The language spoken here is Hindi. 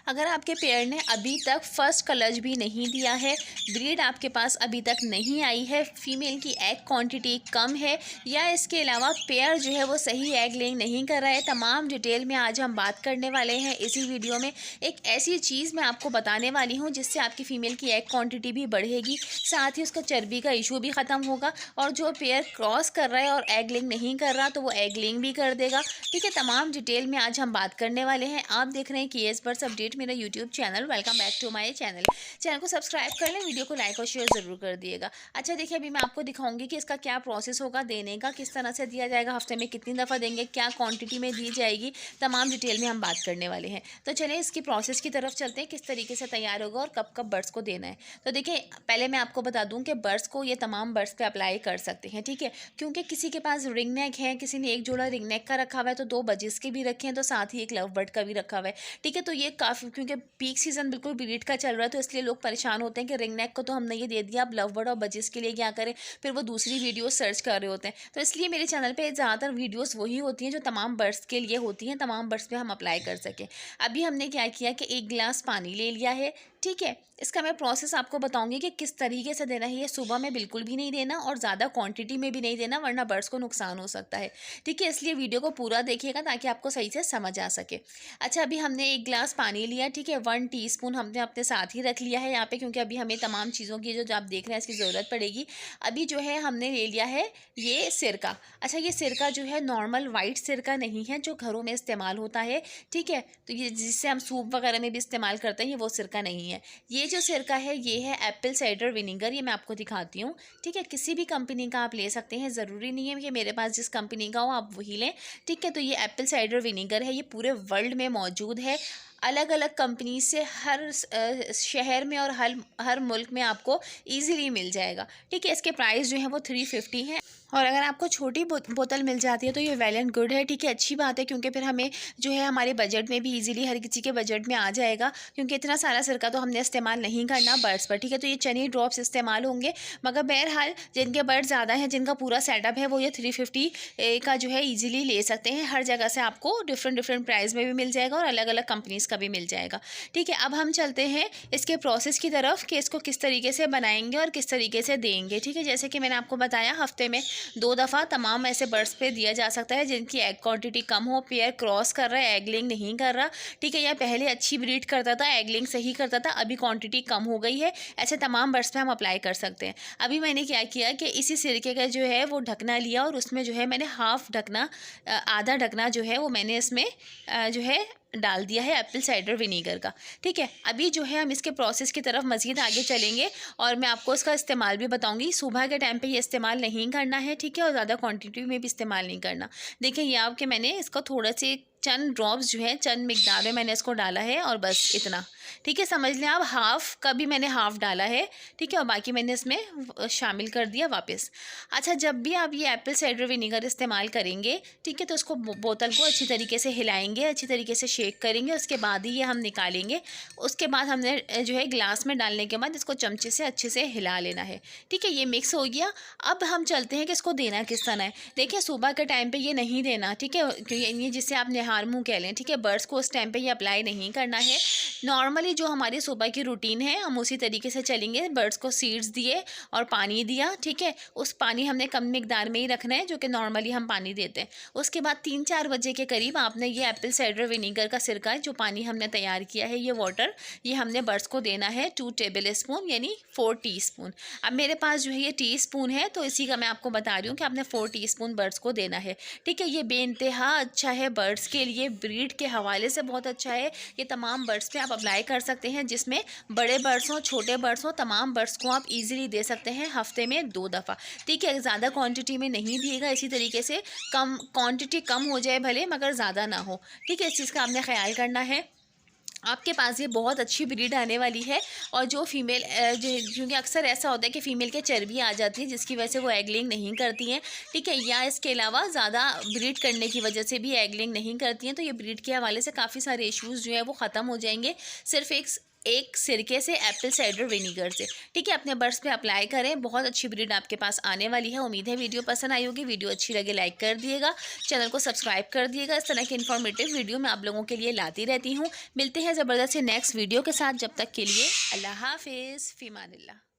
अगर आपके पेयर ने अभी तक फर्स्ट कलच भी नहीं दिया है, ब्रीड आपके पास अभी तक नहीं आई है, फीमेल की एग क्वांटिटी कम है, या इसके अलावा पेयर जो है वो सही एग लेइंग नहीं कर रहा है, तमाम डिटेल में आज हम बात करने वाले हैं इसी वीडियो में। एक ऐसी चीज़ मैं आपको बताने वाली हूँ जिससे आपकी फ़ीमेल की एग क्वांटिटी भी बढ़ेगी, साथ ही उसका चर्बी का इशू भी ख़त्म होगा, और जो पेयर क्रॉस कर रहा है और एग लेइंग नहीं कर रहा तो वो एग लेइंग भी कर देगा। ठीक है, तमाम डिटेल में आज हम बात करने वाले हैं। आप देख रहे हैं केएस बर्ड्स अपडेट, मेरा YouTube channel. Welcome back to my channel को सब्सक्राइब कर लें, वीडियो को लाइक और शेयर ज़रूर कर दिएगा। अच्छा देखिए, अभी मैं आपको दिखाऊंगी कि इसका क्या प्रोसेस होगा देने का, किस तरह से दिया जाएगा, हफ्ते में कितनी दफ़ा देंगे, क्या क्वांटिटी में दी जाएगी, तमाम डिटेल में हम बात करने वाले हैं। तो चलिए इसकी प्रोसेस की तरफ चलते हैं, किस तरीके से तैयार होगा और कब कब बर्ड्स को देना है। तो देखिए, पहले मैं आपको बता दूं कि बर्ड्स को ये तमाम बर्ड्स पे अप्लाई कर सकते हैं, ठीक है, क्योंकि किसी के पास रिंग नेक है, किसी ने एक जोड़ा रिंग नेक का रखा हुआ है, तो 2 बजिस के भी रखे हैं, तो साथ ही एक लव बर्ड का भी रखा हुआ है। ठीक है, तो ये काफ़ी, क्योंकि पीक सीजन बिल्कुल ब्रीड का चल रहा है, तो इसलिए लोग परेशान होते हैं कि रिंग नेक को तो हमने ये दे दिया, अब लव बर्ड और बजिस के लिए क्या करें, फिर वो दूसरी वीडियो सर्च कर रहे होते हैं। तो इसलिए मेरे चैनल पे ज़्यादातर वीडियोस वही होती हैं जो तमाम बर्ड्स के लिए होती हैं, तमाम बर्ड्स पे हम अप्लाई कर सकें। अभी हमने क्या किया कि 1 गिलास पानी ले लिया है, ठीक है। इसका मैं प्रोसेस आपको बताऊंगी कि किस तरीके से देना है। ये सुबह में बिल्कुल भी नहीं देना और ज़्यादा क्वांटिटी में भी नहीं देना, वरना बर्ड्स को नुकसान हो सकता है, ठीक है। इसलिए वीडियो को पूरा देखिएगा ताकि आपको सही से समझ आ सके। अच्छा, अभी हमने 1 गिलास पानी लिया, ठीक है। 1 टीस्पून हमने अपने साथ ही रख लिया है यहाँ पे, क्योंकि अभी हमें तमाम चीज़ों की जो आप देख रहे हैं इसकी ज़रूरत पड़ेगी। अभी जो है हमने ले लिया है ये सिरका। अच्छा, ये सिरका जो है नॉर्मल वाइट सिरका नहीं है जो घरों में इस्तेमाल होता है, ठीक है। तो ये जिससे हम सूप वगैरह में भी इस्तेमाल करते हैं, ये वो सिरका नहीं है। ये जो सिरका है ये है एप्पल साइडर विनीगर, ये मैं आपको दिखाती हूँ, ठीक है। किसी भी कंपनी का आप ले सकते हैं, ज़रूरी नहीं है कि मेरे पास जिस कंपनी का हो आप वही लें, ठीक है। तो ये एप्पल साइडर विनीगर है, ये पूरे वर्ल्ड में मौजूद है, अलग अलग कंपनी से हर शहर में और हर मुल्क में आपको इजीली मिल जाएगा, ठीक है। इसके प्राइस जो है वो 350 है, और अगर आपको छोटी बोतल मिल जाती है तो ये वेल एंड गुड है, ठीक है। अच्छी बात है, क्योंकि फिर हमें जो है हमारे बजट में भी इजीली हर किसी के बजट में आ जाएगा, क्योंकि इतना सारा सिरका तो हमने इस्तेमाल नहीं करना बर्ड्स पर, ठीक है। तो ये चनी ड्रॉप्स इस्तेमाल होंगे, मगर बहरहाल जिनके बर्ड ज़्यादा हैं, जिनका पूरा सेटअप है, वो ये 350 का जो है ईजिली ले सकते हैं। हर जगह से आपको डिफरेंट प्राइस में भी मिल जाएगा और अलग अलग कंपनीज़ का भी मिल जाएगा, ठीक है। अब हम चलते हैं इसके प्रोसेस की तरफ कि इसको किस तरीके से बनाएंगे और किस तरीके से देंगे, ठीक है। जैसे कि मैंने आपको बताया, हफ्ते में 2 दफ़ा तमाम ऐसे बर्ड्स पे दिया जा सकता है जिनकी एग क्वांटिटी कम हो, पेयर क्रॉस कर रहा है, एग लेइंग नहीं कर रहा, ठीक है, या पहले अच्छी ब्रीड करता था, एग लेइंग सही करता था, अभी क्वांटिटी कम हो गई है, ऐसे तमाम बर्ड्स पे हम अप्लाई कर सकते हैं। अभी मैंने क्या किया कि इसी सिरके का जो है वो ढकना लिया, और उसमें जो है मैंने हाफ ढकना, आधा ढकना जो है वो मैंने इसमें जो है डाल दिया है एप्पल साइडर विनीगर का, ठीक है। अभी जो है हम इसके प्रोसेस की तरफ मज़ीद आगे चलेंगे और मैं आपको इसका इस्तेमाल भी बताऊंगी। सुबह के टाइम पे ये इस्तेमाल नहीं करना है, ठीक है, और ज़्यादा क्वांटिटी में भी इस्तेमाल नहीं करना। देखिए, ये आपके मैंने इसको थोड़ा सी चंद ड्रॉप्स जो है, चंद मिकदार में मैंने इसको डाला है, और बस इतना, ठीक है। समझ लें आप, हाफ़ का भी मैंने हाफ़ डाला है, ठीक है, और बाकी मैंने इसमें शामिल कर दिया वापस। अच्छा, जब भी आप ये एप्पल साइडर विनीगर इस्तेमाल करेंगे, ठीक है, तो उसको बोतल को अच्छी तरीके से हिलाएंगे, अच्छी तरीके से शेक करेंगे, उसके बाद ही ये हम निकालेंगे। उसके बाद हमने जो है गिलास में डालने के बाद इसको चमचे से अच्छे से हिला लेना है, ठीक है। ये मिक्स हो गया। अब हम चलते हैं कि इसको देना किस तरह है। देखिए, सुबह के टाइम पे ये नहीं देना, ठीक है, ये जिसे आप निहार मुँह कह लें, ठीक है। बर्ड्स को उस टाइम पे ये अप्लाई नहीं करना है। नॉर्मली जो हमारी सुबह की रूटीन है हम उसी तरीके से चलेंगे। बर्ड्स को सीड्स दिए और पानी दिया, ठीक है। उस पानी हमने कम मिकदार में ही रखना है जो कि नॉर्मली हम पानी देते हैं। उसके बाद 3-4 बजे के करीब आपने ये एप्पल साइडर विनीगर का सिरका, जो पानी हमने तैयार किया है, ये वाटर, ये हमने बर्ड्स को देना है 2 टेबल स्पून, यानी 4 टीस्पून। अब मेरे पास जो है ये टीस्पून है, तो इसी का मैं आपको बता रही हूँ कि आपने 4 टीस्पून बर्ड्स को देना है, ठीक है। ये बेइंतहा अच्छा है बर्ड्स के लिए, ब्रीड के हवाले से बहुत अच्छा है। ये तमाम बर्ड्स पे आप अप्लाई कर सकते हैं, जिसमें बड़े बर्ड्स हों, छोटे बर्ड्स हों, तमाम बर्ड्स को आप इजीली दे सकते हैं हफ्ते में 2 दफ़ा, ठीक है। ज़्यादा क्वांटिटी में नहीं दिएगा, इसी तरीके से कम क्वांटिटी कम हो जाए भले, मगर ज़्यादा ना हो, ठीक है। इस चीज़ का आपने ख्याल करना है। आपके पास ये बहुत अच्छी ब्रीड आने वाली है, और जो फीमेल क्योंकि अक्सर ऐसा होता है कि फ़ीमेल के चर्बी आ जाती है जिसकी वजह से वो एग लेइंग नहीं करती हैं, ठीक है, या इसके अलावा ज़्यादा ब्रीड करने की वजह से भी एग लेइंग नहीं करती हैं, तो ये ब्रीड के हवाले से काफ़ी सारे इश्यूज़ जो है वो ख़त्म हो जाएंगे। सिर्फ एक एक सिरके से, एप्पल साइडर विनीगर से। ठीक है, अपने बर्ड्स पे अप्लाई करें। बहुत अच्छी ब्रीड आपके पास आने वाली है। उम्मीद है वीडियो पसंद आई होगी। वीडियो अच्छी लगे लाइक कर दिएगा, चैनल को सब्सक्राइब कर दिएगा। इस तरह की इन्फॉर्मेटिव वीडियो मैं आप लोगों के लिए लाती रहती हूँ। मिलते हैं ज़बरदस्त से नेक्स्ट वीडियो के साथ। जब तक के लिए अल्लाह हाफिज़, फ़ी अमानिल्लाह।